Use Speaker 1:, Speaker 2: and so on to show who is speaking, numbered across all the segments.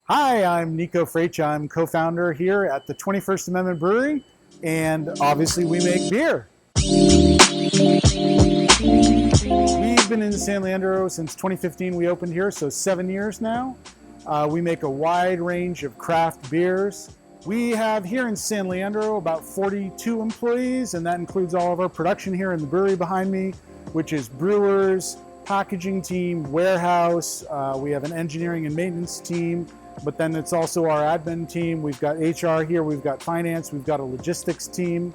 Speaker 1: Hi, I'm Nico Freccia. I'm co-founder here at the 21st-Amendment Brewery, and obviously we make beer. We've been in San Leandro since 2015. We opened here, so 7 years now. We make a wide range of craft beers. We have here in San Leandro about 42 employees, and that includes all of our production here in the brewery behind me, which is brewers, packaging team, warehouse. We have an engineering and maintenance team, but then it's also our admin team. We've got HR here, we've got finance, we've got a logistics team.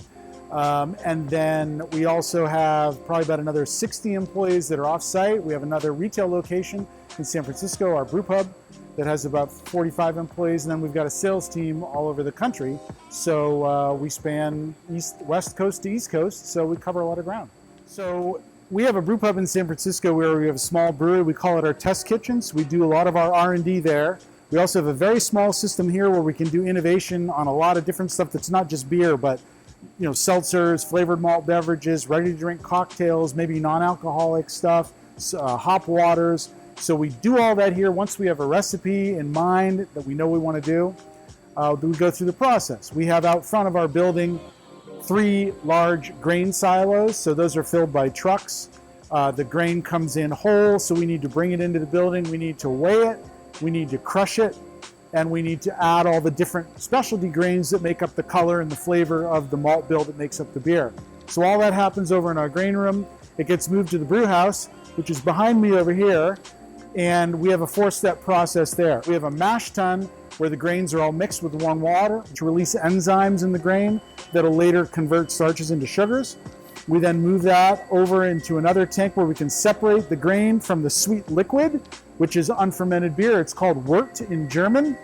Speaker 1: And then we also have probably about another 60 employees that are off-site. We have another retail location in San Francisco, our brew pub, that has about 45 employees. And then we've got a sales team all over the country. So we span West Coast to East Coast, so we cover a lot of ground. So we have a brew pub in San Francisco where we have a small brewery. We call it our test kitchens. We do a lot of our R&D there. We also have a very small system here where we can do innovation on a lot of different stuff that's not just beer, but seltzers, flavored malt beverages, ready-to-drink cocktails, maybe non-alcoholic stuff, hop waters. So we do all that here. Once we have a recipe in mind that we know we want to do, we go through the process. We have out front of our building 3 large grain silos. So those are filled by trucks. The grain comes in whole, so we need to bring it into the building. We need to weigh it. We need to crush it, and we need to add all the different specialty grains that make up the color and the flavor of the malt bill that makes up the beer. So all that happens over in our grain room. It gets moved to the brew house, which is behind me over here, and we have a 4-step process there. We have a mash tun where the grains are all mixed with warm water to release enzymes in the grain that'll later convert starches into sugars. We then move that over into another tank where we can separate the grain from the sweet liquid, which is unfermented beer. It's called wort in German.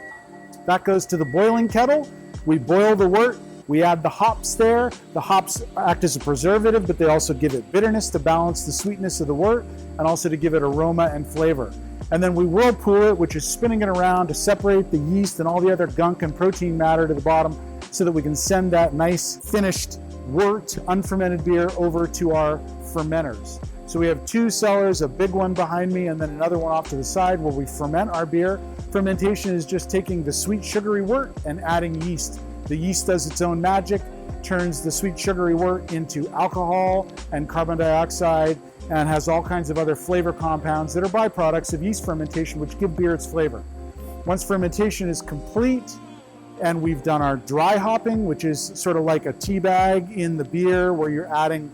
Speaker 1: That goes to the boiling kettle. We boil the wort. We add the hops there. The hops act as a preservative, but they also give it bitterness to balance the sweetness of the wort and also to give it aroma and flavor. And then we whirlpool it, which is spinning it around to separate the yeast and all the other gunk and protein matter to the bottom so that we can send that nice finished wort unfermented beer over to our fermenters. So we have 2 cellars, a big one behind me and then another one off to the side where we ferment our beer. Fermentation is just taking the sweet sugary wort and adding yeast. The yeast does its own magic, turns the sweet sugary wort into alcohol and carbon dioxide, and has all kinds of other flavor compounds that are byproducts of yeast fermentation, which give beer its flavor. Once fermentation is complete, and we've done our dry hopping, which is sort of like a tea bag in the beer where you're adding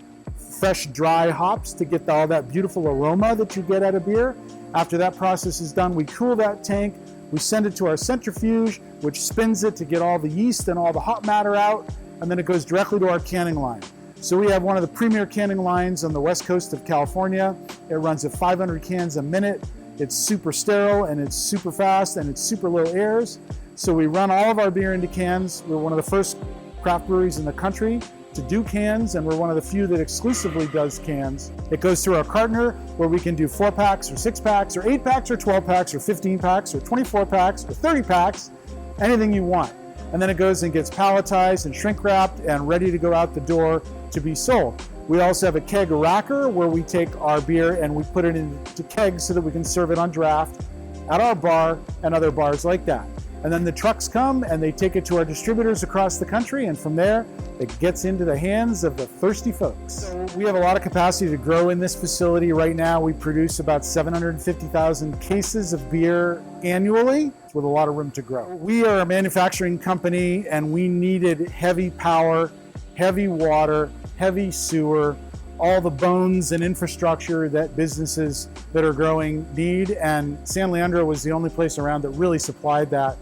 Speaker 1: fresh dry hops to get all that beautiful aroma that you get out of beer. After that process is done, we cool that tank, we send it to our centrifuge, which spins it to get all the yeast and all the hop matter out, and then it goes directly to our canning line. So we have one of the premier canning lines on the west coast of California. It runs at 500 cans a minute. It's super sterile and it's super fast and it's super low airs. So we run all of our beer into cans. We're one of the first craft breweries in the country to do cans, and we're one of the few that exclusively does cans. It goes through our cartoner where we can do 4-packs or 6-packs or 8-packs or 12-packs or 15-packs or 24-packs or 30-packs, anything you want. And then it goes and gets palletized and shrink wrapped and ready to go out the door to be sold. We also have a keg racker where we take our beer and we put it into kegs so that we can serve it on draft at our bar and other bars like that. And then the trucks come and they take it to our distributors across the country, and from there it gets into the hands of the thirsty folks. So we have a lot of capacity to grow in this facility. Right now we produce about 750,000 cases of beer annually with a lot of room to grow. We are a manufacturing company and we needed heavy power, heavy water, heavy sewer, all the bones and infrastructure that businesses that are growing need, and San Leandro was the only place around that really supplied that.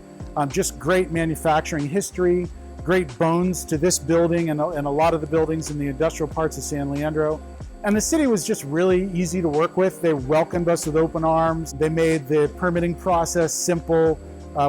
Speaker 1: Just great manufacturing history, great bones to this building and a lot of the buildings in the industrial parts of San Leandro. And the city was just really easy to work with. They welcomed us with open arms. They made the permitting process simple.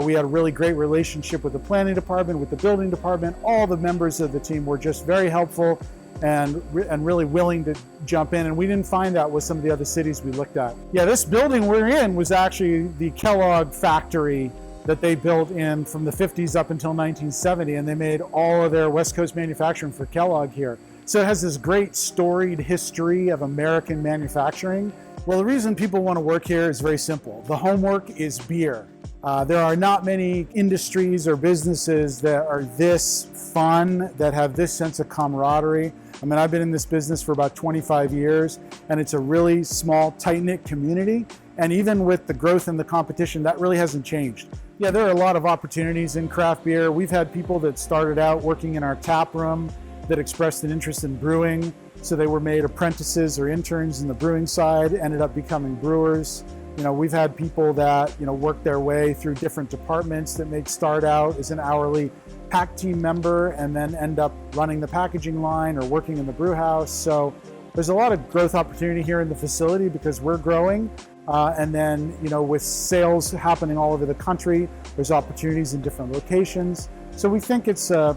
Speaker 1: We had a really great relationship with the planning department, with the building department. All the members of the team were just very helpful and really willing to jump in. And we didn't find that with some of the other cities we looked at. Yeah, this building we're in was actually the Kellogg factory that they built in from the 50s up until 1970, and they made all of their West Coast manufacturing for Kellogg here. So it has this great storied history of American manufacturing. Well, the reason people want to work here is very simple. The homework is beer. There are not many industries or businesses that are this fun, that have this sense of camaraderie. I mean, I've been in this business for about 25 years, and it's a really small, tight-knit community. And even with the growth and the competition, that really hasn't changed. Yeah, there are a lot of opportunities in craft beer. We've had people that started out working in our tap room that expressed an interest in brewing. So they were made apprentices or interns in the brewing side, ended up becoming brewers. You know, we've had people that, work their way through different departments that may start out as an hourly pack team member and then end up running the packaging line or working in the brew house. So there's a lot of growth opportunity here in the facility because we're growing. And then, with sales happening all over the country, there's opportunities in different locations. So we think it's a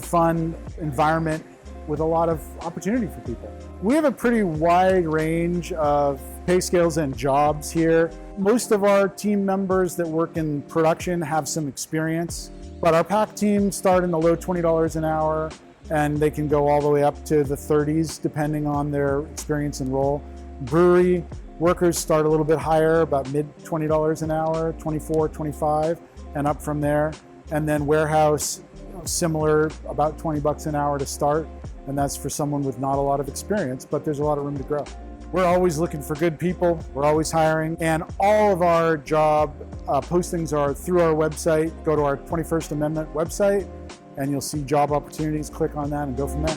Speaker 1: fun environment with a lot of opportunity for people. We have a pretty wide range of pay scales and jobs here. Most of our team members that work in production have some experience, but our pack teams start in the low $20 an hour, and they can go all the way up to the 30s depending on their experience and role. Brewery workers start a little bit higher, about mid $20 an hour, 24, 25, and up from there. And then warehouse, similar, about 20 bucks an hour to start. And that's for someone with not a lot of experience, but there's a lot of room to grow. We're always looking for good people. We're always hiring. And all of our job postings are through our website. Go to our 21st Amendment website and you'll see job opportunities. Click on that and go from there.